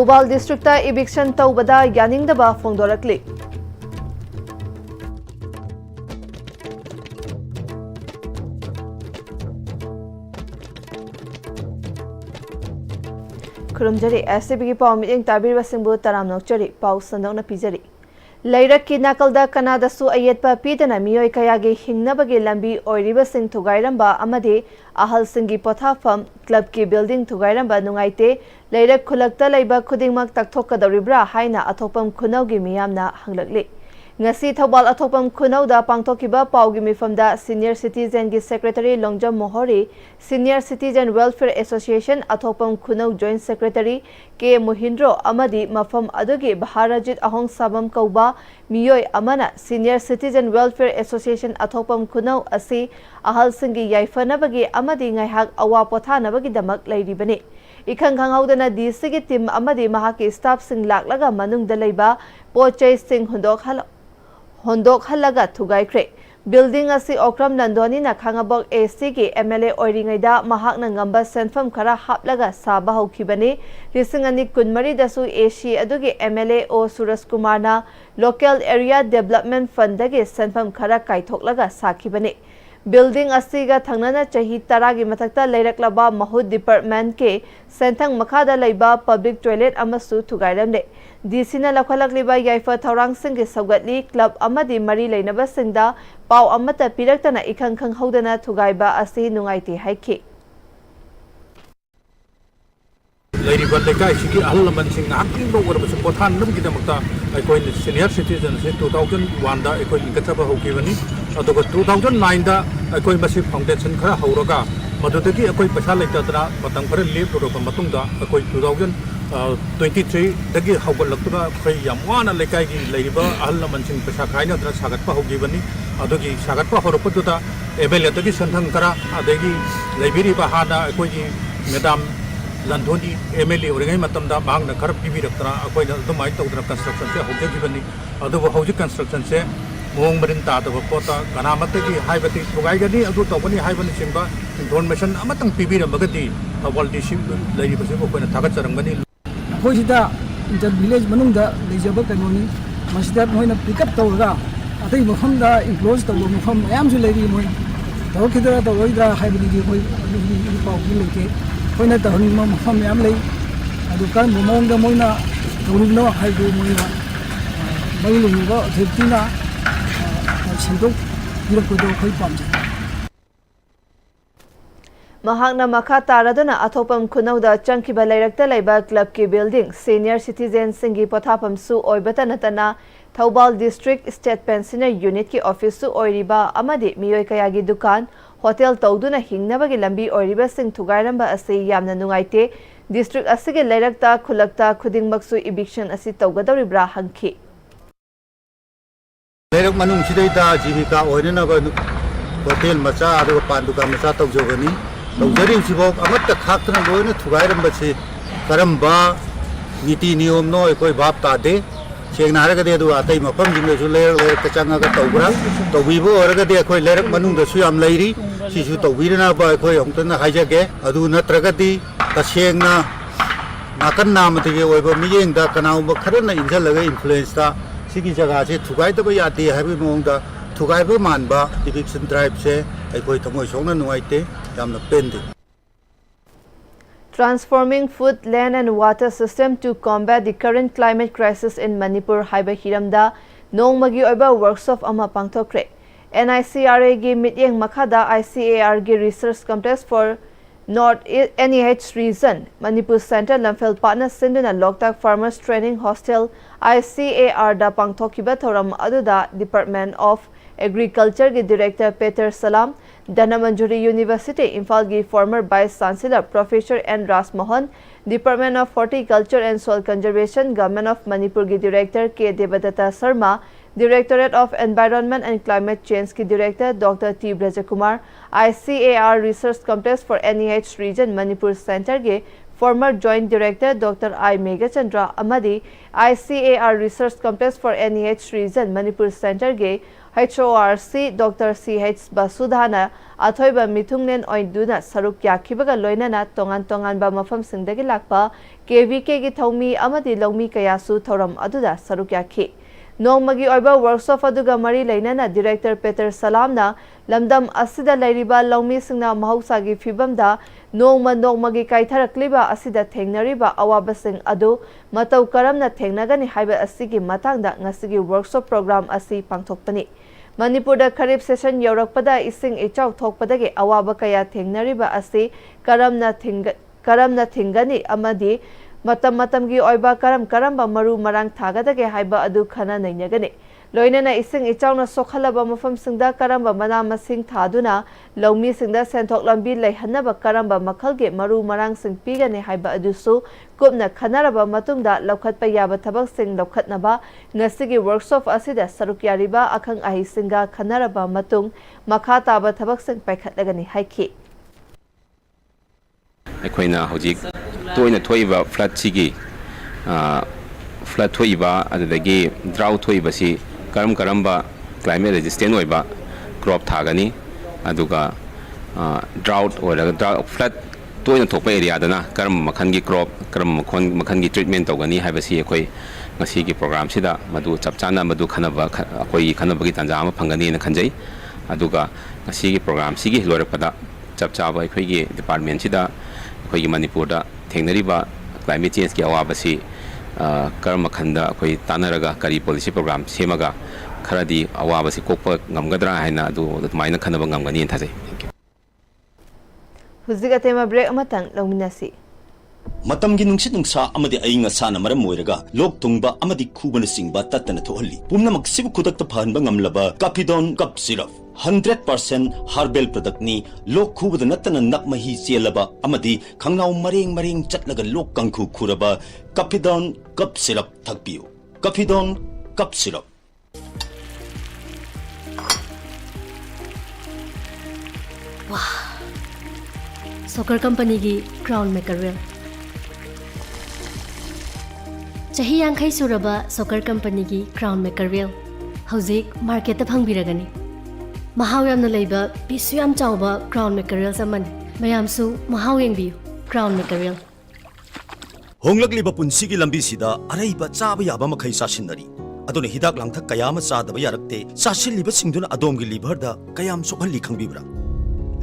Thobal District eviction taubada yaningdaba phongdorakli. Kurumjari SCB ki pau meeting tabir basingbu taram nokchari pau sandong na pijari. Lairak ki nakalda Kanada su ayetpa pidana miyoi kayagi hingnabagi lambi oiriba sing thugairamba amadi ahal singi pothafam club ki building thugairamba nungaite Lairak khulakta laiba khudingmak takthokadoribra haina athopam khunaugi miyamna hanglakli. Ngasi Thobal athopam khunauda pangthokiba paugi mifamda Senior Citizen gi Secretary Longjam Mohori, Senior Citizen Welfare Association athopam khunau Joint Secretary K Mohindro amadi mafam adugi Bharajit Ahong Sabam kauba miyoi amana Senior Citizen Welfare Association athopam khunau asi ahal singi yaifanabagi amadi ngaihak awa pothanabagi damak lairibani. Ikhang khanghaudana DC gi team amadi mahaki staff sing laklaga manungda leiba pochai sing hondok halaga thugaikre. Building asi Okram Nandoni na khangabok AC ki MLA oiringaida mahakna ngamba senfam khara haplaga saba haukibani. Risingani kunmari dasu AC adugi MLA o Suras Kumar na Local Area Development Fund dagi senfam khara kaithoklaga sakibani. Building asiga thangnana chahi taragi mathakta leiraklaba mahud department ke senthang makhada leiba public toilet amasu thugairamne. DC na lakhalakliba yaifa thaurang singgi saugatli club amadi mari leinaba singda pau amata piraktana ikhang khanghaudana thugaiba asi nungaiti haiki. Lady Bandeka, she Alaman sing acting over the Potan Lumgidamata, I call it senior citizens in 2001, I call it Kataba Hokivani, or 2009, I call Massive Foundation Hauroga, Madutaki, I call Pashalek Tatra, Matampere Live to Matunda, I call 2023, the Gil Haugalakura, Yamwana Lekagi, Labor, Alaman sing Pasakaina, Sagatpa Hokivani, Adogi Sagatpa Horoputa, Ebelia Santankara, Adegi, Liberi Bahada, I call Madame Landoni, MLA, or any Matamda, Bang, the Karab Piviratra, acquired the might of the construction, Hokivani, other Hoji construction, Mong Marinta, the Pota, Kanamataki, Hivati, Tugagadi, Adutopani, Hivan Simba, information, Amatang Pibir, Bagati, a Waldi Shim, Lady Pacific, and Tagatarangani. Hojida, in the village Manunda, the Jabakani, must have when a pickup Toga. I think Mohanda enclosed the woman from Amzu Lady Moy, Tokida, the Voida, Hybrid, when at the honeymoon from Yamley, I do come among the Moina, Torino, Hydro Moina, Maluga, Tina, Sinto, Yukudo, Pumps. Mahakna Makata Raduna Atopam Kunauda Chunky Balerakta Laiba Club Ki Building, Senior Citizen Singi Potapam Su Oibatanatana, Thobal District State Pensioner Unit Ki Office Su Oiriba Amadi Miyoi Kayagi Dukan, Hotel Tauduna Hingnabagi Lambi Oiriba Sing Tugairamba Asi Yamna Nungaite, District Asige Lairakta Kulakta Kuding Maksu Eviction Asi Taugadoribra Hanki. Lairak Manung Sideta Jivika Oinanaga Hotel Macha, Panduka Macha Taujogani, Taujari Sibok, Amata Kakana Loina Tugairambasi, Karamba, Niti Niom no Ekoi Bab Tade. Naraga de Duata, Mapam, Lair, Kachanga Tobra, Tobibo, or the Akoi Lerak Manung, the Suyam lady, she should have Virana by Koi Omtana Hajake, Aduna Tragati, Kashena, Nakana Material over me and the Kanao Karana Injalaga influenced Siki Jagazi, Tugai the Bayati, Heavy Monga, Tugai Manba, eviction tribe say, I go to Moshona Noite, Yam Pendi. Transforming food, land and water system to combat the current climate crisis in Manipur, Haiba Hiramda, Nongmagi Oiba workshop ama pangtokre. NICRA gi mityeng makada ICAR gi research complex for North NEH region. Manipur Center Lamphel partner Sinduna Loktak Farmers Training Hostel ICAR da pangtokiba thoram aduda Department of Agriculture gi Director Peter Salam, Danamanjuri University, Imphal gi former Vice Chancellor Professor N. Ras Mohan, Department of Horticulture and Soil Conservation, Government of Manipur gi Director K. Devadatta Sharma, Directorate of Environment and Climate Change ki Director Dr. T. Brajakumar, ICAR Research Complex for NEH Region Manipur Center gi former Joint Director Dr. I. Megachandra Amadi, ICAR Research Complex for NEH Region Manipur Center ge HORC Dr. CH Basudhana Athoiba Mithungnen Oinduna Saruk Yakibaga Loinana Tongan ba mafamsingdagi lakpa KVK gi Thomi amadi Longmi Kayasu Thoram Aduda Saruk Yaki Nongmagi Oiba workshop aduga mari lainana Director Peter Salamna Lamdam Asida Lairiba Longmi Singna Mahausagi Fibamda Nongmagi Kaitharakliba Asida Thengnariba Awabasing Adu Matau Karamna Thengnagani Haiba Asigi Matangda Ngasigi workshop program Asi Pangthokpani Manipur Kharif session Yorakpada Ising Ichau Thokpadagi Awaba Kaya Thengnariba Asi Karamna Thingani Amadi Matamgi Oiba Karamba Maru Marang Tagadage Haiba Adu Khana Nainagani Loinana Ising Ichawna Sokhalaba Mafam Singda Karamba Mana Masing Thaduna Longmi Singda Senthok Lambi Leihanaba Karamba Makhalge Maru Marang Sing Pigani Haiba Adusu Kupna Khanaraba Matungda Lokhatpa Yaba Thabak Sing Lokhatnaba Ngasigi workshop Asida Sarukyariba Akhang Ahi Singa Khanaraba Matung Makha Taba Thabak Sing Paikhatlagani Haiki Akoina Hojik Toina Toiba Flat Chigi Flat Toiba Adagi Drought Toibasi Karamba climate resistant Oiba crop Tagani Aduga drought or drought flat Toina Topa area Dana Karam Makangi crop Karam Makangi treatment Togani have a sea Koi Masiki program Sida Madu Chapchana Madu Kanaba Koi Kanabagi Tanjama Pangani and Kanjay Aduga Masiki program Sigi Lorapada Chapchava Koi department Sida Koi Manipur Thengnariba climate change ki awabasi karma khanda koi tanaraga kari policy program semaga kharadi awabasi kokpa ngamgadra haina adu maina khanaba ngamgani thajai thank you Huziga tema break amatang lawminasi Matamgi nungsit nungsa amadi ainga sana maram moiraga lok tungba amadi khubana singba tatana thohalli pumna maksibu khudakta phanba ngamlaba Capidon cup syrup 100% herbal product ni lok khubada natana nakmahi chelaba amadi khangnau mareng chatlaga lok kangkhu khuraba Capidon cup syrup thakpiu Capidon cup syrup Wow Soccer company gi crown maker well Chahi Yankai Suraba Soccer Company ki Crown Maker Wheel Hauzik Market the Pangbiragani Mahawam no labor Pisuam Chauba Crown Maker Wheel Saman Mayamsu Mahawing View Crown Maker Wheel Honglagli bapun sigi lambi sida araiba chaba yaba makhai sasinari adone hidak langthak kayama sadaba yarakte sasil liba singduna adom gi liver da kayam sokhalli khangbibra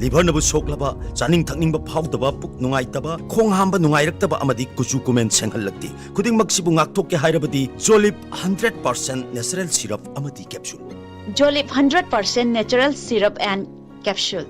liver nabu soklaba chaning thakning ba phawdaba puk nungai taba khong hamba nungai raktaba amadi kuchu kumen senghallakti khuding maksibu ngakthok ke hairabadi Jolip 100% natural syrup amadi capsule Jolip 100% natural syrup and capsule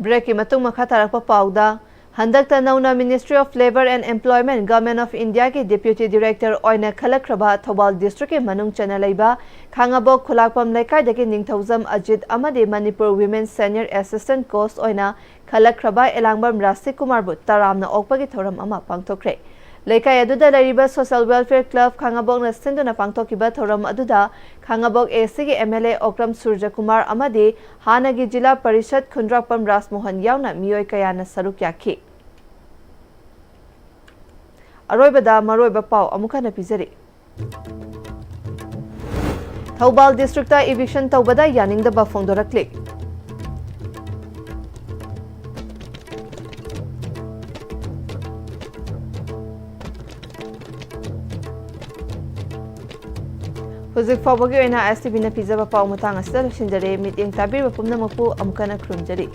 Break matung makha tarakpa pauda Handakta Nauna Ministry of Labour and Employment Government of India ki Deputy Director Oina Khalakraba Thobal District ke Manung Chanalaiba Khangabok Khulakpam Laikai daki Ningthauzam Ajit Amade Manipur Women Senior Assistant Coast Oina Khalakraba Elangbam Rasi Kumar But Taramna Okpagi Thoram Ama Pangtokre Laikai aduda lariba Social Welfare Club Khangabok na sinduna pangtokiba thoram aduda Khangabok AC ki MLA Okram Surja Kumar Amade Hanagi Jila Parishad Khundrakpam Rasmohan Yauna Miyoi Kayana Saruk Yaki Aroibada Maroiba Pau Amukana Pizari Thobal District ta eviction tawbada yaning da bafongdora click Huzik Fabagi Oina STV na pizza ba pau matang asda shinjare meeting tabir ba pumna mapu amukana krumjari